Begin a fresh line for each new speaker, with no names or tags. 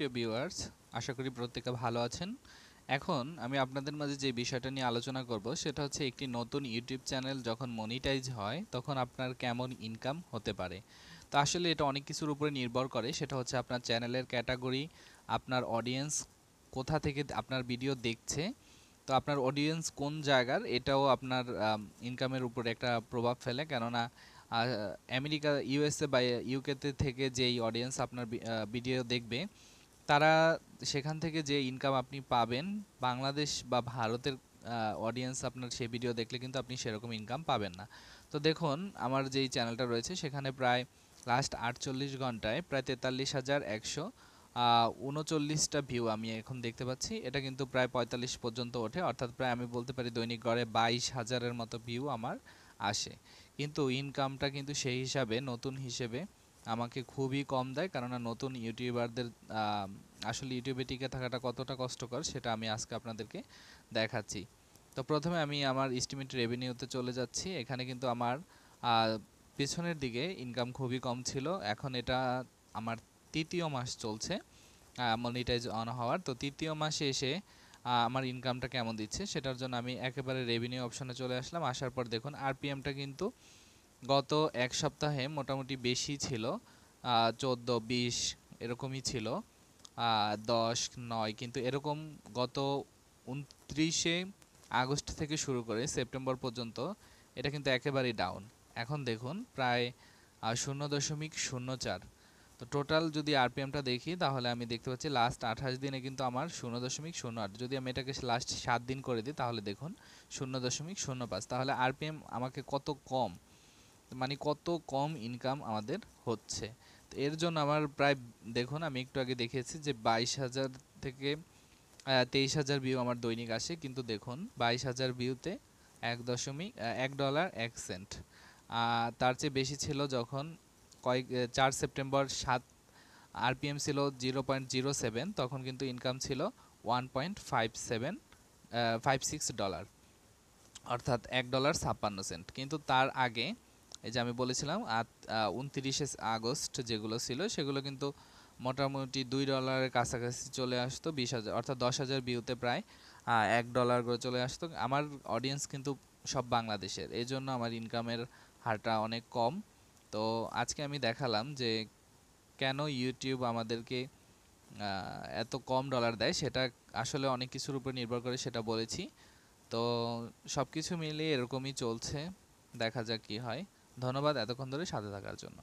প্রিয় ভিউয়ার্স, আশা করি প্রত্যেকে ভালো আছেন। এখন আমি আপনাদের মাঝে যে বিষয়টা নিয়ে আলোচনা করব সেটা হচ্ছে একটি নতুন ইউটিউব চ্যানেল যখন মনিটাইজ হয় তখন আপনার কেমন ইনকাম হতে পারে। তো আসলে এটা অনেক কিছুর উপরে নির্ভর করে, সেটা হচ্ছে আপনার চ্যানেলের ক্যাটাগরি, আপনার অডিয়েন্স কোথা থেকে আপনার ভিডিও দেখছে, তো আপনার অডিয়েন্স কোন জায়গার এটাও আপনার ইনকামের উপরে একটা প্রভাব ফেলে। কেননা আমেরিকা, ইউএসএ বা ইউকেতে থেকে যেই অডিয়েন্স আপনার ভিডিও দেখবে, তারা সেখান থেকে যে ইনকাম আপনি পাবেন, বাংলাদেশ বা ভারতের অডিয়েন্স আপনার সেই ভিডিও দেখলে কিন্তু আপনি সেরকম ইনকাম পাবেন না। তো দেখুন, আমার যেই চ্যানেলটা রয়েছে সেখানে প্রায় লাস্ট 48 ঘন্টায় প্রায় 43,139টা ভিউ আমি এখন দেখতে পাচ্ছি। এটা কিন্তু প্রায় 45 পর্যন্ত ওঠে, অর্থাৎ প্রায় আমি বলতে পারি দৈনিক গড়ে 22,000-এর মতো ভিউ আমার আসে। কিন্তু ইনকামটা কিন্তু সেই হিসাবে, নতুন হিসেবে আমাকে খুবই কম দেয়। কেননা নতুন ইউটিউবারদের আসলে ইউটিউবে টিকে থাকাটা কতটা কষ্টকর সেটা আমি আজকে আপনাদেরকে দেখাচ্ছি। তো প্রথমে আমি আমার এস্টিমেট রেভিনিউতে চলে যাচ্ছি। এখানে কিন্তু আমার পেছনের দিকে ইনকাম খুবই কম ছিল। এখন এটা আমার তৃতীয় মাস চলছে মনিটাইজ অন হওয়ার। তো তৃতীয় মাসে এসে আমার ইনকামটা কেমন দিচ্ছে সেটার জন্য আমি একেবারে রেভিনিউ অপশনে চলে আসলাম। আসার পর দেখুন আরপিএমটা কিন্তু গত এক সপ্তাহে মোটামুটি বেশি ছিল, 14-20 এরকমই ছিল, 10-9, কিন্তু এরকম গত 29শে আগস্ট থেকে শুরু করে সেপ্টেম্বর পর্যন্ত এটা কিন্তু একেবারেই ডাউন। এখন দেখুন প্রায় 0.04। তো টোটাল যদি আরপিএমটা দেখি তাহলে আমি দেখতে পাচ্ছি লাস্ট 28 দিনে কিন্তু আমার 0.08। যদি আমি এটাকে লাস্ট 7 দিন করে দিই তাহলে দেখুন 0.05। তাহলে আরপিএম আমাকে কত কম, মানে কত কম ইনকাম আমাদের হচ্ছে। তো এর জন্য আমার প্রায়, দেখুন আমি একটু আগে দেখিয়েছি যে 22,000 থেকে 23,000 ভিউ আমার দৈনিক আসে, কিন্তু দেখুন 22,000 ভিউতে $1.01। তার চেয়ে বেশি ছিল যখন 4 সেপ্টেম্বর 7 আরপিএম ছিল 0.07, তখন কিন্তু ইনকাম ছিল $1.56, অর্থাৎ $1.56। কিন্তু তার আগে এই যে আমি বলেছিলাম 29শে আগস্ট যেগুলো ছিল সেগুলো কিন্তু মোটামুটি $2 কাছাকাছি চলে আসতো, 20,000 অর্থাৎ 10,000 ভিউতে প্রায় $1 করে চলে আসতো। আমার অডিয়েন্স কিন্তু সব বাংলাদেশের, এই জন্য আমার ইনকামের হারটা অনেক কম। তো আজকে আমি দেখালাম যে কেন ইউটিউব আমাদেরকে এত কম ডলার দেয়। সেটা আসলে অনেক কিছুর উপর নির্ভর করে, সেটা বলেছি। তো সব কিছু মিলিয়ে এরকমই চলছে, দেখা যাক কি হয়। ধন্যবাদ এতক্ষণ ধরে সাথে থাকার জন্য।